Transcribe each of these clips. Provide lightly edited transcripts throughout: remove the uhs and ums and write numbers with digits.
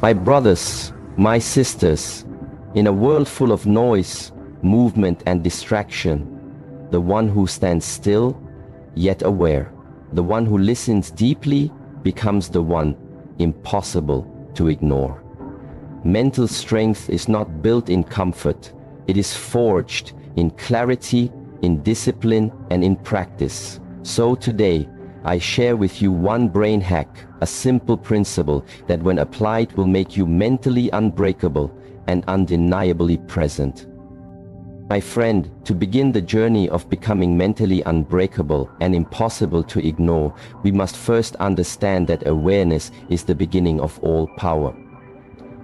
My brothers, my sisters, in a world full of noise, movement and distraction, the one who stands still, yet aware, the one who listens deeply becomes the one impossible to ignore. Mental strength is not built in comfort, it is forged in clarity, in discipline and in practice. So today, I share with you one brain hack, a simple principle that when applied will make you mentally unbreakable and undeniably present. My friend, to begin the journey of becoming mentally unbreakable and impossible to ignore, we must first understand that awareness is the beginning of all power.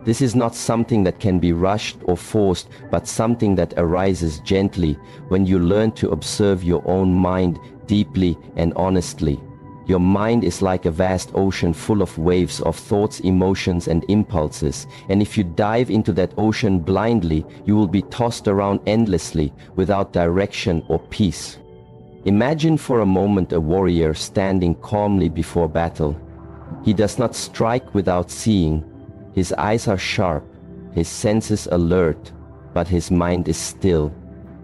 This is not something that can be rushed or forced, but something that arises gently when you learn to observe your own mind deeply and honestly. Your mind is like a vast ocean full of waves of thoughts, emotions and impulses, and if you dive into that ocean blindly, you will be tossed around endlessly without direction or peace. Imagine for a moment a warrior standing calmly before battle. He does not strike without seeing. His eyes are sharp, his senses alert, but his mind is still.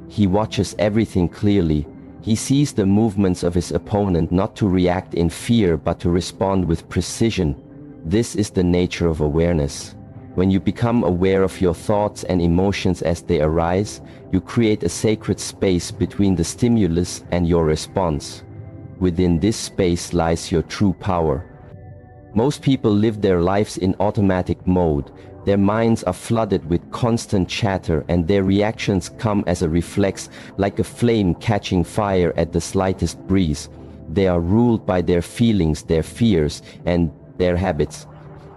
He watches everything clearly. He sees the movements of his opponent not to react in fear but to respond with precision. This is the nature of awareness. When you become aware of your thoughts and emotions as they arise, you create a sacred space between the stimulus and your response. Within this space lies your true power. Most people live their lives in automatic mode. Their minds are flooded with constant chatter and their reactions come as a reflex, like a flame catching fire at the slightest breeze. They are ruled by their feelings, their fears, and their habits.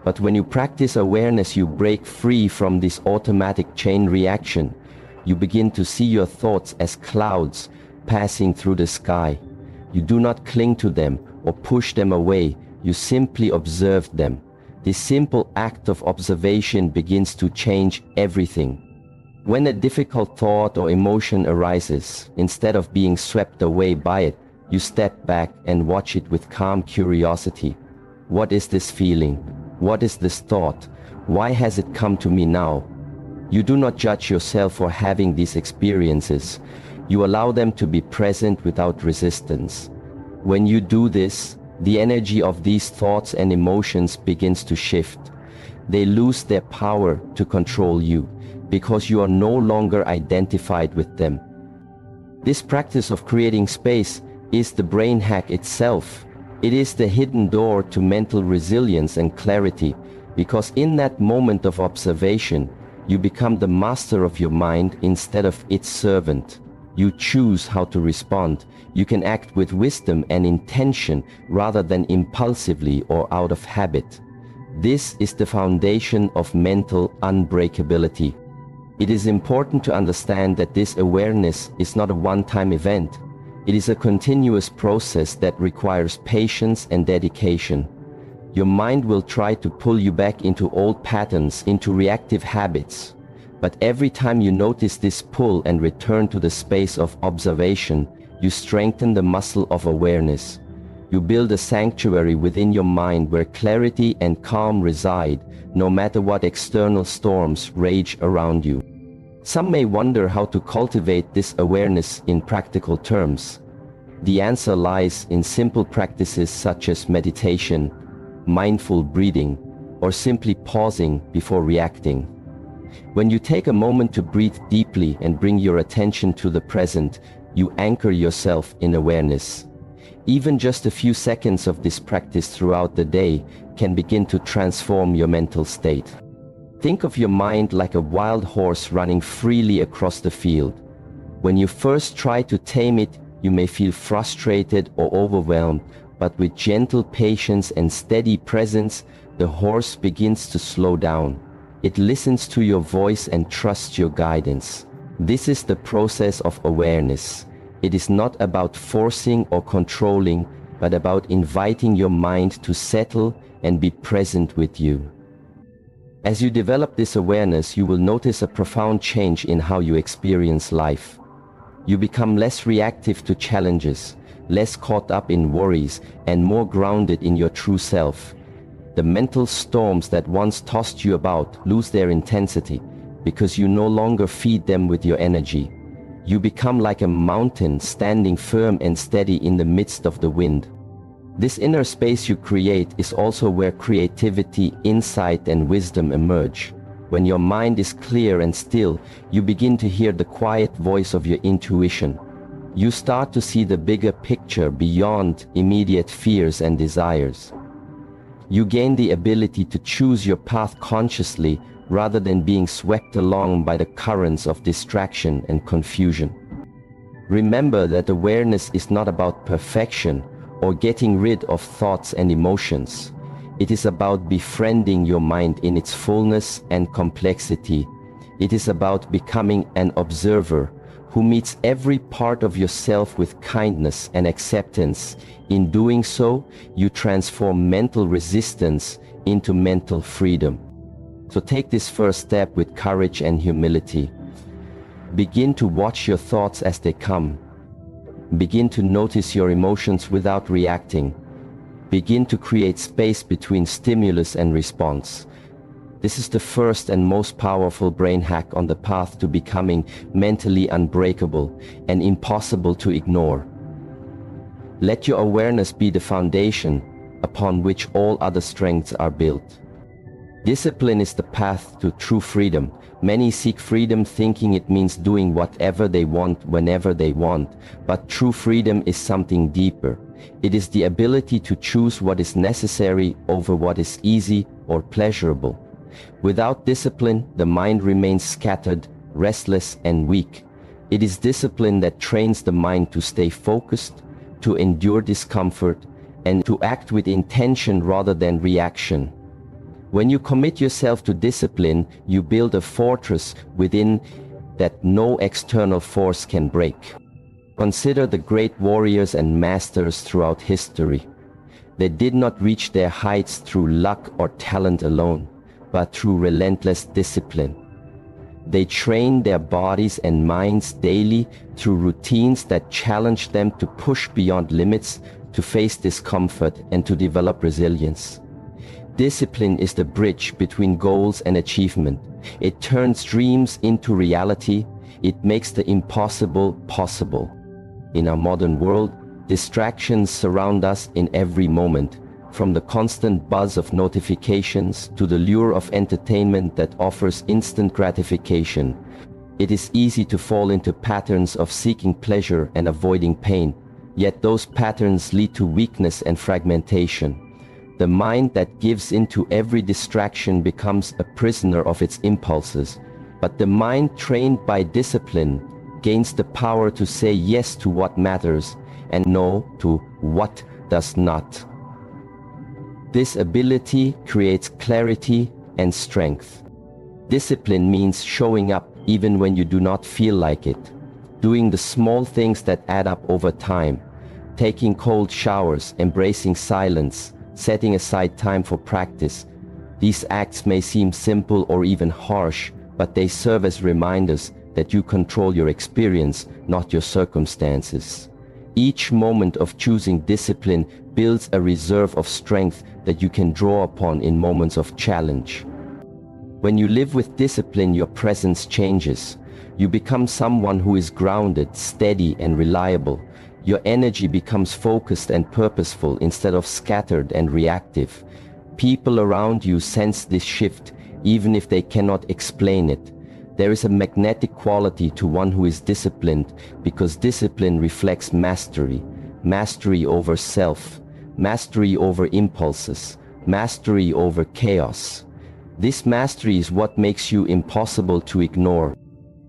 But when you practice awareness, you break free from this automatic chain reaction. You begin to see your thoughts as clouds passing through the sky. You do not cling to them or push them away. You simply observe them. This simple act of observation begins to change everything. When a difficult thought or emotion arises, instead of being swept away by it, you step back and watch it with calm curiosity. What is this feeling? What is this thought? Why has it come to me now? You do not judge yourself for having these experiences. You allow them to be present without resistance. When you do this, the energy of these thoughts and emotions begins to shift. They lose their power to control you because you are no longer identified with them. This practice of creating space is the brain hack itself. It is the hidden door to mental resilience and clarity, because in that moment of observation, you become the master of your mind instead of its servant. You choose how to respond. You can act with wisdom and intention rather than impulsively or out of habit. This is the foundation of mental unbreakability. It is important to understand that this awareness is not a one-time event. It is a continuous process that requires patience and dedication. Your mind will try to pull you back into old patterns, into reactive habits. But every time you notice this pull and return to the space of observation, you strengthen the muscle of awareness. You build a sanctuary within your mind where clarity and calm reside, no matter what external storms rage around you. Some may wonder how to cultivate this awareness in practical terms. The answer lies in simple practices such as meditation, mindful breathing, or simply pausing before reacting. When you take a moment to breathe deeply and bring your attention to the present, you anchor yourself in awareness. Even just a few seconds of this practice throughout the day can begin to transform your mental state. Think of your mind like a wild horse running freely across the field. When you first try to tame it, you may feel frustrated or overwhelmed, but with gentle patience and steady presence, the horse begins to slow down. It listens to your voice and trusts your guidance. This is the process of awareness. It is not about forcing or controlling, but about inviting your mind to settle and be present with you. As you develop this awareness, you will notice a profound change in how you experience life. You become less reactive to challenges, less caught up in worries, and more grounded in your true self. The mental storms that once tossed you about lose their intensity because you no longer feed them with your energy. You become like a mountain standing firm and steady in the midst of the wind. This inner space you create is also where creativity, insight, and wisdom emerge. When your mind is clear and still, you begin to hear the quiet voice of your intuition. You start to see the bigger picture beyond immediate fears and desires. You gain the ability to choose your path consciously rather than being swept along by the currents of distraction and confusion. Remember that awareness is not about perfection or getting rid of thoughts and emotions. It is about befriending your mind in its fullness and complexity. It is about becoming an observer who meets every part of yourself with kindness and acceptance. In doing so, you transform mental resistance into mental freedom. So take this first step with courage and humility. Begin to watch your thoughts as they come. Begin to notice your emotions without reacting. Begin to create space between stimulus and response. This is the first and most powerful brain hack on the path to becoming mentally unbreakable and impossible to ignore. Let your awareness be the foundation upon which all other strengths are built. Discipline is the path to true freedom. Many seek freedom thinking it means doing whatever they want whenever they want, but true freedom is something deeper. It is the ability to choose what is necessary over what is easy or pleasurable. Without discipline, the mind remains scattered, restless, and weak. It is discipline that trains the mind to stay focused, to endure discomfort, and to act with intention rather than reaction. When you commit yourself to discipline, you build a fortress within that no external force can break. Consider the great warriors and masters throughout history. They did not reach their heights through luck or talent alone, but through relentless discipline. They trained their bodies and minds daily through routines that challenged them to push beyond limits, to face discomfort, and to develop resilience. Discipline is the bridge between goals and achievement. It turns dreams into reality. It makes the impossible possible. In our modern world, distractions surround us in every moment, from the constant buzz of notifications to the lure of entertainment that offers instant gratification. It is easy to fall into patterns of seeking pleasure and avoiding pain, yet those patterns lead to weakness and fragmentation. The mind that gives into every distraction becomes a prisoner of its impulses, but the mind trained by discipline gains the power to say yes to what matters and no to what does not. This ability creates clarity and strength. Discipline means showing up even when you do not feel like it, doing the small things that add up over time, taking cold showers, embracing silence, setting aside time for practice. These acts may seem simple or even harsh, but they serve as reminders that you control your experience, not your circumstances. Each moment of choosing discipline builds a reserve of strength that you can draw upon in moments of challenge. When you live with discipline, your presence changes. You become someone who is grounded, steady, and reliable. Your energy becomes focused and purposeful instead of scattered and reactive. People around you sense this shift, even if they cannot explain it. There is a magnetic quality to one who is disciplined, because discipline reflects mastery. Mastery over self, mastery over impulses, mastery over chaos. This mastery is what makes you impossible to ignore.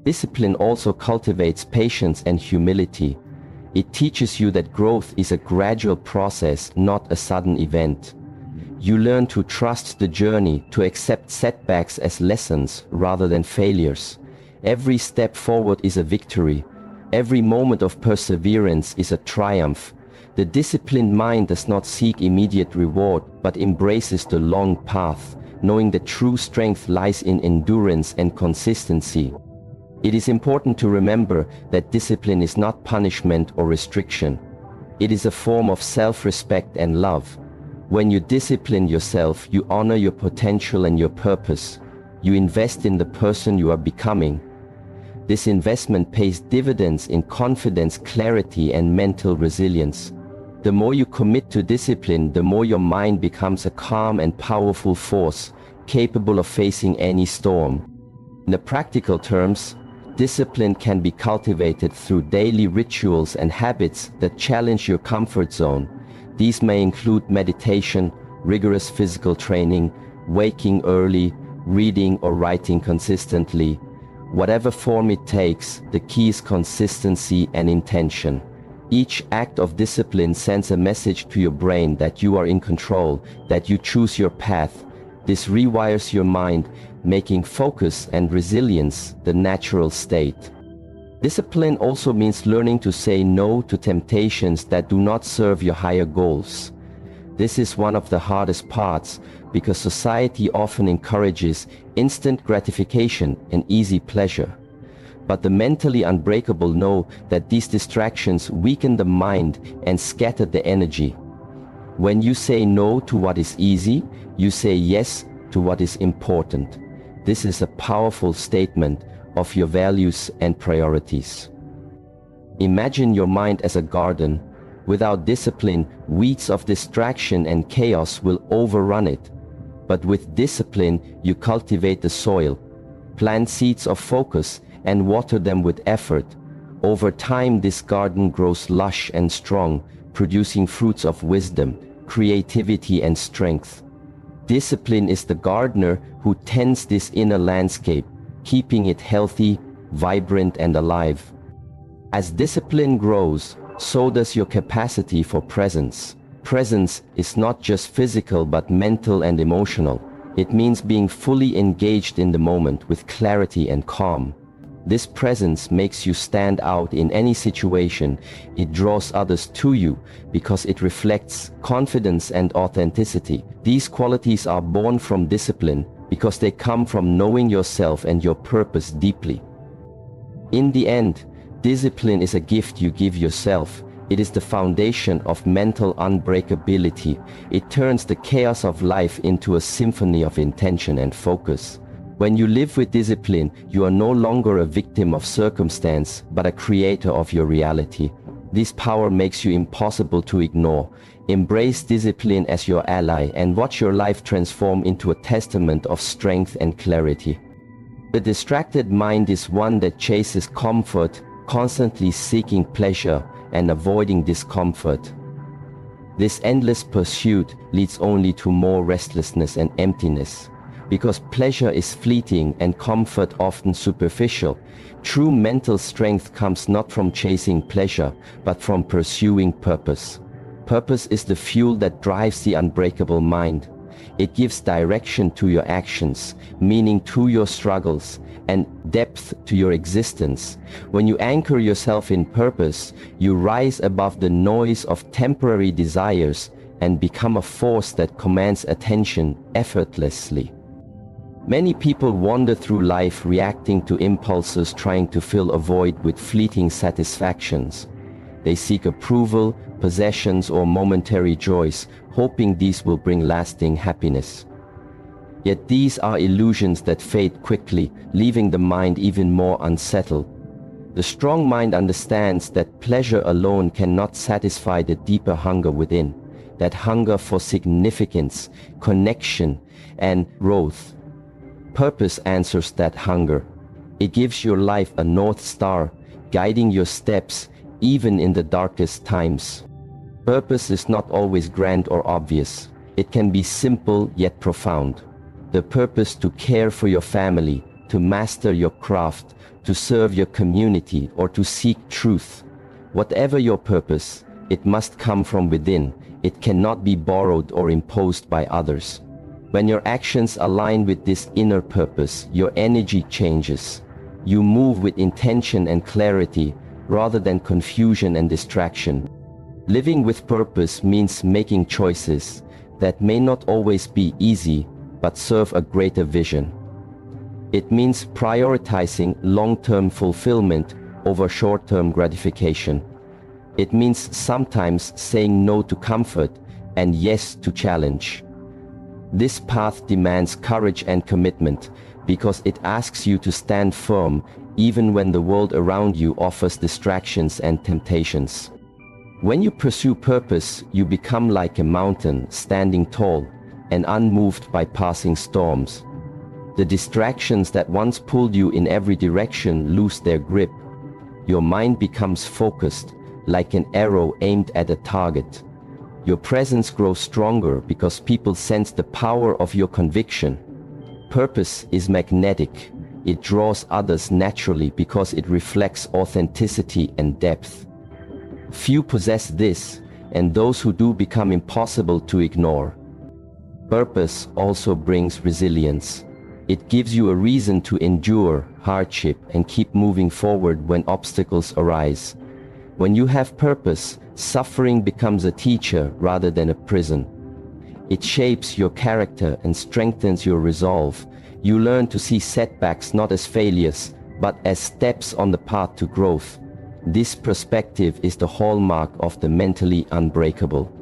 Discipline also cultivates patience and humility. It teaches you that growth is a gradual process, not a sudden event. You learn to trust the journey, to accept setbacks as lessons rather than failures. Every step forward is a victory. Every moment of perseverance is a triumph. The disciplined mind does not seek immediate reward, but embraces the long path, knowing that true strength lies in endurance and consistency. It is important to remember that discipline is not punishment or restriction. It is a form of self-respect and love. When you discipline yourself, you honor your potential and your purpose. You invest in the person you are becoming. This investment pays dividends in confidence, clarity, and mental resilience. The more you commit to discipline, the more your mind becomes a calm and powerful force, capable of facing any storm. In the practical terms, discipline can be cultivated through daily rituals and habits that challenge your comfort zone. These may include meditation, rigorous physical training, waking early, reading or writing consistently. Whatever form it takes, the key is consistency and intention. Each act of discipline sends a message to your brain that you are in control, that you choose your path. This rewires your mind, making focus and resilience the natural state. Discipline also means learning to say no to temptations that do not serve your higher goals. This is one of the hardest parts because society often encourages instant gratification and easy pleasure. But the mentally unbreakable know that these distractions weaken the mind and scatter the energy. When you say no to what is easy, you say yes to what is important. This is a powerful statement of your values and priorities. Imagine your mind as a garden. Without discipline, weeds of distraction and chaos will overrun it. But with discipline, you cultivate the soil, plant seeds of focus, and water them with effort. Over time, this garden grows lush and strong, producing fruits of wisdom, creativity, and strength. Discipline is the gardener who tends this inner landscape, keeping it healthy, vibrant, and alive. As discipline grows, so does your capacity for presence. Presence is not just physical but mental and emotional. It means being fully engaged in the moment with clarity and calm. This presence makes you stand out in any situation. It draws others to you because it reflects confidence and authenticity. These qualities are born from discipline because they come from knowing yourself and your purpose deeply. In the end, discipline is a gift you give yourself. It is the foundation of mental unbreakability. It turns the chaos of life into a symphony of intention and focus. When you live with discipline, you are no longer a victim of circumstance, but a creator of your reality. This power makes you impossible to ignore. Embrace discipline as your ally and watch your life transform into a testament of strength and clarity. The distracted mind is one that chases comfort, constantly seeking pleasure and avoiding discomfort. This endless pursuit leads only to more restlessness and emptiness. Because pleasure is fleeting and comfort often superficial, true mental strength comes not from chasing pleasure, but from pursuing purpose. Purpose is the fuel that drives the unbreakable mind. It gives direction to your actions, meaning to your struggles, and depth to your existence. When you anchor yourself in purpose, you rise above the noise of temporary desires and become a force that commands attention effortlessly. Many people wander through life reacting to impulses, trying to fill a void with fleeting satisfactions. They seek approval, possessions, or momentary joys, hoping these will bring lasting happiness. Yet these are illusions that fade quickly, leaving the mind even more unsettled. The strong mind understands that pleasure alone cannot satisfy the deeper hunger within, that hunger for significance, connection, and growth. Purpose answers that hunger. It gives your life a North Star, guiding your steps even in the darkest times. Purpose is not always grand or obvious. It can be simple yet profound. The purpose to care for your family, to master your craft, to serve your community, or to seek truth. Whatever your purpose, it must come from within. It cannot be borrowed or imposed by others. When your actions align with this inner purpose, your energy changes. You move with intention and clarity rather than confusion and distraction. Living with purpose means making choices that may not always be easy, but serve a greater vision. It means prioritizing long-term fulfillment over short-term gratification. It means sometimes saying no to comfort, and yes to challenge. This path demands courage and commitment because it asks you to stand firm even when the world around you offers distractions and temptations. When you pursue purpose, you become like a mountain standing tall and unmoved by passing storms. The distractions that once pulled you in every direction lose their grip. Your mind becomes focused, like an arrow aimed at a target. Your presence grows stronger because people sense the power of your conviction. Purpose is magnetic. It draws others naturally because it reflects authenticity and depth. Few possess this, and those who do become impossible to ignore. Purpose also brings resilience. It gives you a reason to endure hardship and keep moving forward when obstacles arise. When you have purpose, suffering becomes a teacher rather than a prison. It shapes your character and strengthens your resolve. You learn to see setbacks not as failures, but as steps on the path to growth. This perspective is the hallmark of the mentally unbreakable.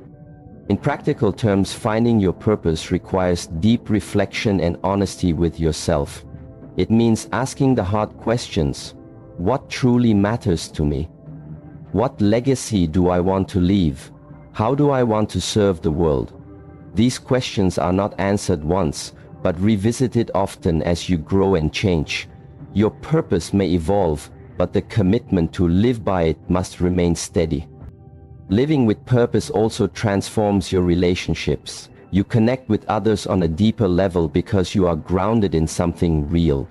In practical terms, finding your purpose requires deep reflection and honesty with yourself. It means asking the hard questions. What truly matters to me? What legacy do I want to leave? How do I want to serve the world? These questions are not answered once, but revisited often as you grow and change. Your purpose may evolve, but the commitment to live by it must remain steady. Living with purpose also transforms your relationships. You connect with others on a deeper level because you are grounded in something real.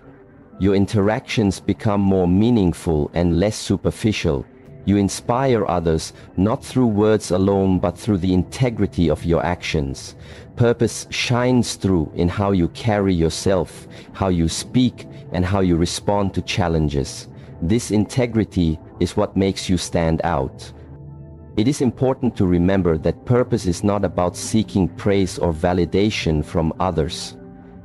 Your interactions become more meaningful and less superficial. You inspire others not through words alone but through the integrity of your actions. Purpose shines through in how you carry yourself, how you speak, and how you respond to challenges. This integrity is what makes you stand out. It is important to remember that purpose is not about seeking praise or validation from others.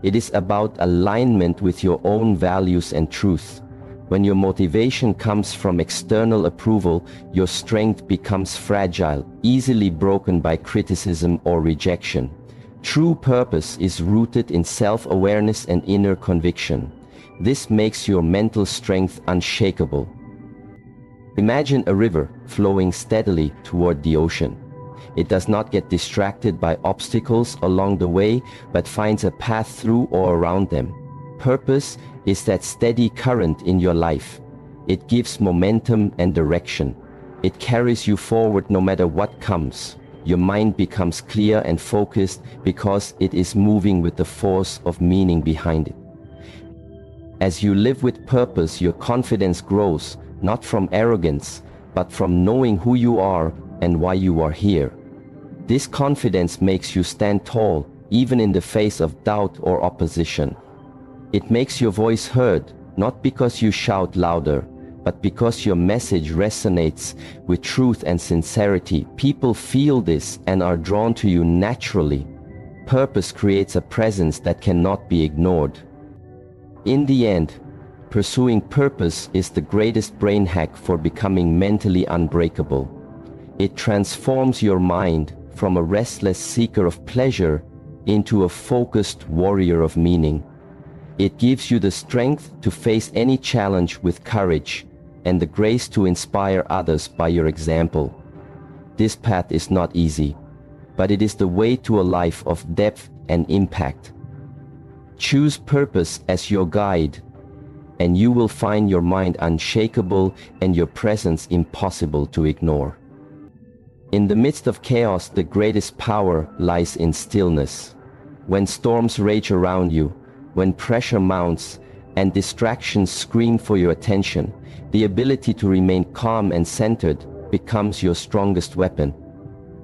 It is about alignment with your own values and truth. When your motivation comes from external approval, your strength becomes fragile, easily broken by criticism or rejection. True purpose is rooted in self-awareness and inner conviction. This makes your mental strength unshakable. Imagine a river flowing steadily toward the ocean. It does not get distracted by obstacles along the way, but finds a path through or around them. Purpose is that steady current in your life. It gives momentum and direction. It carries you forward no matter what comes. Your mind becomes clear and focused because it is moving with the force of meaning behind it. As you live with purpose, your confidence grows, not from arrogance, but from knowing who you are and why you are here. This confidence makes you stand tall, even in the face of doubt or opposition. It makes your voice heard, not because you shout louder, but because your message resonates with truth and sincerity. People feel this and are drawn to you naturally. Purpose creates a presence that cannot be ignored. In the end, pursuing purpose is the greatest brain hack for becoming mentally unbreakable. It transforms your mind from a restless seeker of pleasure into a focused warrior of meaning. It gives you the strength to face any challenge with courage and the grace to inspire others by your example. This path is not easy, but it is the way to a life of depth and impact. Choose purpose as your guide, and you will find your mind unshakable and your presence impossible to ignore. In the midst of chaos, the greatest power lies in stillness. When storms rage around you, when pressure mounts and distractions scream for your attention, the ability to remain calm and centered becomes your strongest weapon.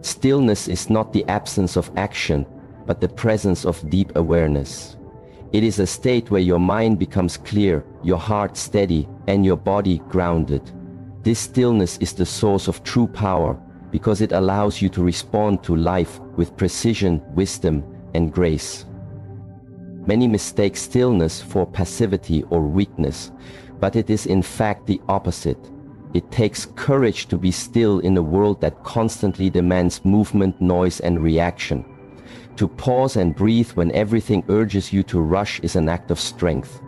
Stillness is not the absence of action, but the presence of deep awareness. It is a state where your mind becomes clear, your heart steady, and your body grounded. This stillness is the source of true power because it allows you to respond to life with precision, wisdom, and grace. Many mistake stillness for passivity or weakness, but it is in fact the opposite. It takes courage to be still in a world that constantly demands movement, noise, and reaction. To pause and breathe when everything urges you to rush is an act of strength.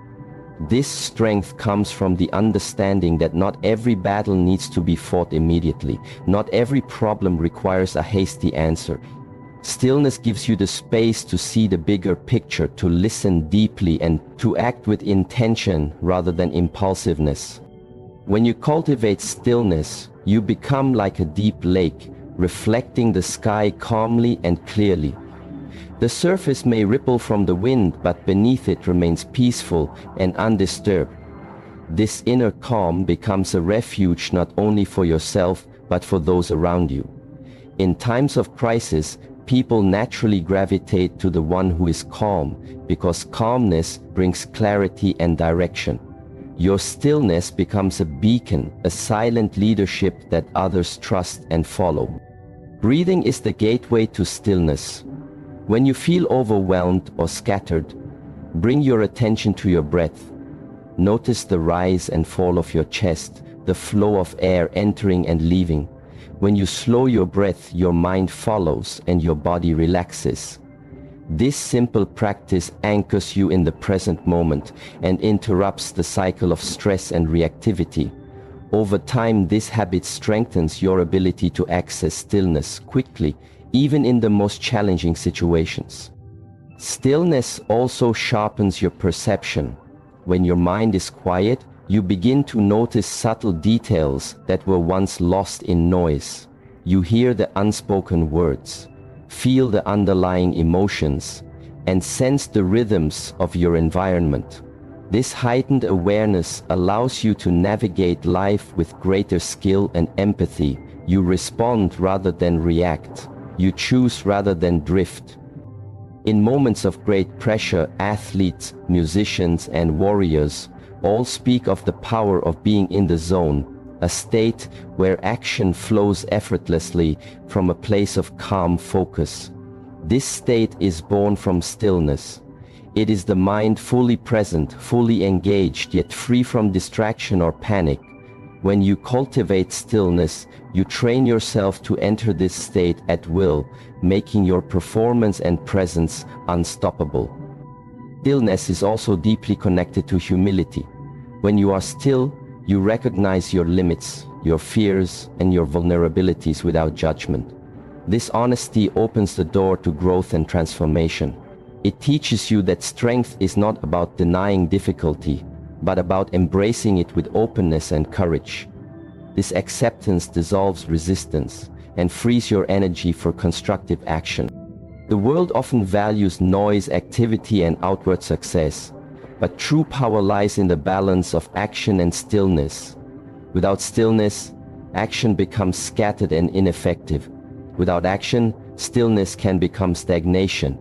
This strength comes from the understanding that not every battle needs to be fought immediately. Not every problem requires a hasty answer. Stillness gives you the space to see the bigger picture, to listen deeply, and to act with intention rather than impulsiveness. When you cultivate stillness, you become like a deep lake, reflecting the sky calmly and clearly. The surface may ripple from the wind, but beneath it remains peaceful and undisturbed. This inner calm becomes a refuge not only for yourself, but for those around you. In times of crisis, people naturally gravitate to the one who is calm, because calmness brings clarity and direction. Your stillness becomes a beacon, a silent leadership that others trust and follow. Breathing is the gateway to stillness. When you feel overwhelmed or scattered, bring your attention to your breath. Notice the rise and fall of your chest, the flow of air entering and leaving. When you slow your breath, your mind follows and your body relaxes. This simple practice anchors you in the present moment and interrupts the cycle of stress and reactivity. Over time, this habit strengthens your ability to access stillness quickly, even in the most challenging situations. Stillness also sharpens your perception. When your mind is quiet, you begin to notice subtle details that were once lost in noise. You hear the unspoken words, feel the underlying emotions, and sense the rhythms of your environment. This heightened awareness allows you to navigate life with greater skill and empathy. You respond rather than react. You choose rather than drift. In moments of great pressure, athletes, musicians, and warriors all speak of the power of being in the zone, a state where action flows effortlessly from a place of calm focus. This state is born from stillness. It is the mind fully present, fully engaged, yet free from distraction or panic. When you cultivate stillness, you train yourself to enter this state at will, making your performance and presence unstoppable. Stillness is also deeply connected to humility. When you are still, you recognize your limits, your fears, and your vulnerabilities without judgment. This honesty opens the door to growth and transformation. It teaches you that strength is not about denying difficulty, but about embracing it with openness and courage. This acceptance dissolves resistance and frees your energy for constructive action. The world often values noise, activity, and outward success, but true power lies in the balance of action and stillness. Without stillness, action becomes scattered and ineffective. Without action, stillness can become stagnation.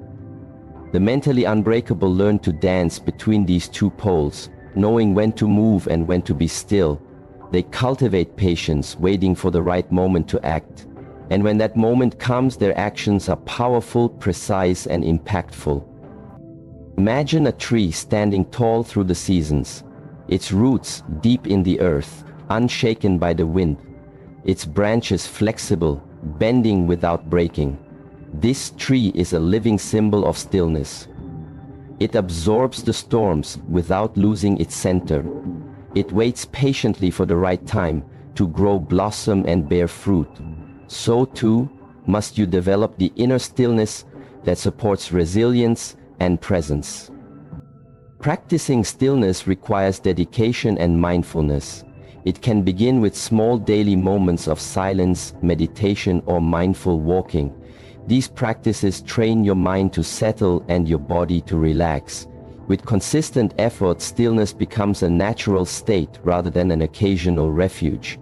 The mentally unbreakable learn to dance between these two poles, knowing when to move and when to be still. They cultivate patience, waiting for the right moment to act. And when that moment comes, their actions are powerful, precise, and impactful. Imagine a tree standing tall through the seasons, its roots deep in the earth, unshaken by the wind, its branches flexible, bending without breaking. This tree is a living symbol of stillness. It absorbs the storms without losing its center. It waits patiently for the right time to grow, blossom, and bear fruit. So too must you develop the inner stillness that supports resilience and presence. Practicing stillness requires dedication and mindfulness. It can begin with small daily moments of silence, meditation, or mindful walking. These practices train your mind to settle and your body to relax. With consistent effort, stillness becomes a natural state rather than an occasional refuge.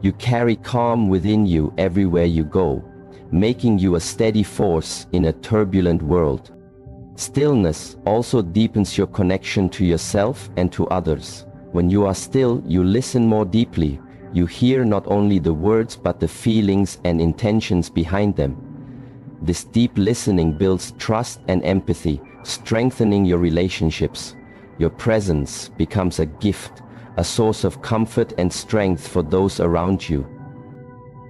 You carry calm within you everywhere you go, making you a steady force in a turbulent world. Stillness also deepens your connection to yourself and to others. When you are still, you listen more deeply. You hear not only the words but the feelings and intentions behind them. This deep listening builds trust and empathy, strengthening your relationships. Your presence becomes a gift, a source of comfort and strength for those around you.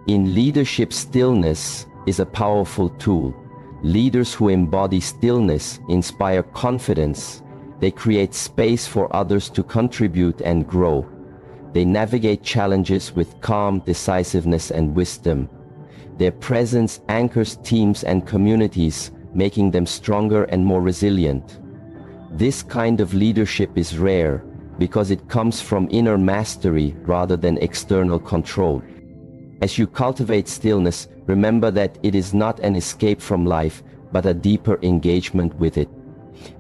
In leadership, stillness is a powerful tool. Leaders who embody stillness inspire confidence. They create space for others to contribute and grow. They navigate challenges with calm decisiveness and wisdom. Their presence anchors teams and communities, making them stronger and more resilient. This kind of leadership is rare because it comes from inner mastery rather than external control. As you cultivate stillness, remember that it is not an escape from life, but a deeper engagement with it.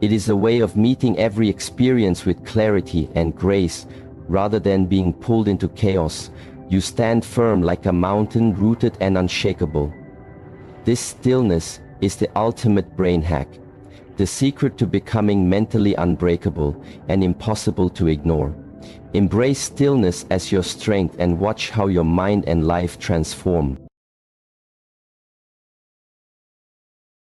It is a way of meeting every experience with clarity and grace, rather than being pulled into chaos. You stand firm like a mountain, rooted and unshakable. This stillness is the ultimate brain hack, the secret to becoming mentally unbreakable and impossible to ignore. Embrace stillness as your strength and watch how your mind and life transform.